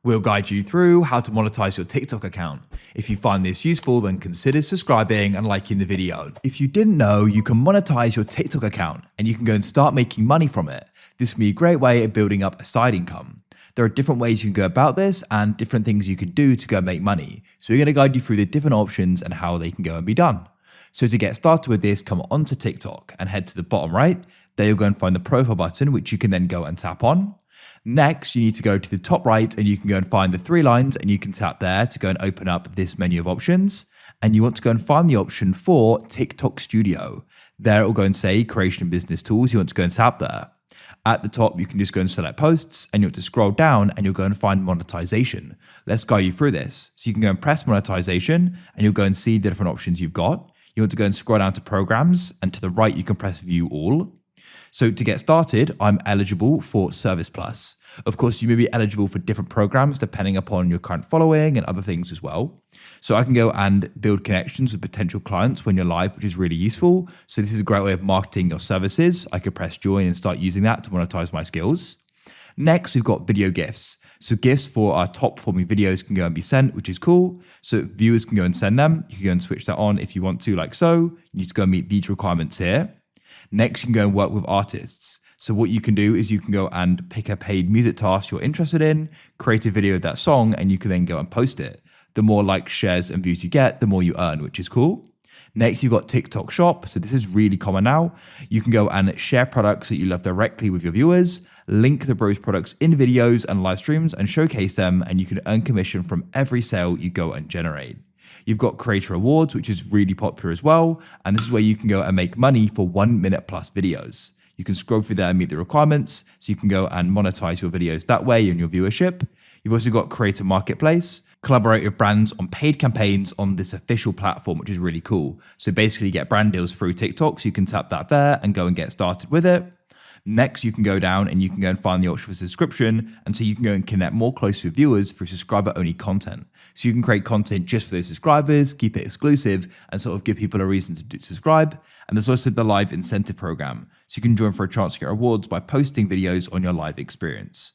We'll guide you through how to monetize your TikTok account. If you find this useful, then consider subscribing and liking the video. If you didn't know, you can monetize your TikTok account and you can go and start making money from it. This can be a great way of building up a side income. There are different ways you can go about this and different things you can do to go and make money. So we're going to guide you through the different options and how they can go and be done. So to get started with this, come onto TikTok and head to the bottom right. There you'll go and find the profile button, which you can then go and tap on. Next, you need to go to the top right and you can go and find the three lines and you can tap there to go and open up this menu of options. And you want to go and find the option for TikTok Studio. There it will go and say creation and business tools. You want to go and tap there. At the top, you can just go and select posts and you want to scroll down and you'll go and find monetization. Let's guide you through this. So you can go and press monetization and you'll go and see the different options you've got. You want to go and scroll down to programs and to the right, you can press view all. So to get started, I'm eligible for Service Plus. Of course, you may be eligible for different programs depending upon your current following and other things as well. So I can go and build connections with potential clients when you're live, which is really useful. So this is a great way of marketing your services. I could press join and start using that to monetize my skills. Next, we've got video gifts. So gifts for our top performing videos can go and be sent, which is cool. So viewers can go and send them. You can go and switch that on if you want to, like so. You need to go and meet these requirements here. Next, you can go and work with artists. So what you can do is you can go and pick a paid music task you're interested in, create a video of that song, and you can then go and post it. The more likes, shares, and views you get, the more you earn, which is cool. Next, you've got TikTok Shop. So this is really common now. You can go and share products that you love directly with your viewers, link the bros products in videos and live streams and showcase them, and you can earn commission from every sale you go and generate. You've got creator awards, which is really popular as well. And this is where you can go and make money for 1 minute plus videos. You can scroll through there and meet the requirements. So you can go and monetize your videos that way in your viewership. You've also got Creator Marketplace, collaborate with brands on paid campaigns on this official platform, which is really cool. So basically get brand deals through TikTok. So you can tap that there and go and get started with it. Next, you can go down and you can go and find the option for subscription. And so you can go and connect more closely with viewers through subscriber-only content. So you can create content just for those subscribers, keep it exclusive, and sort of give people a reason to subscribe. And there's also the live incentive program. So you can join for a chance to get rewards by posting videos on your live experience.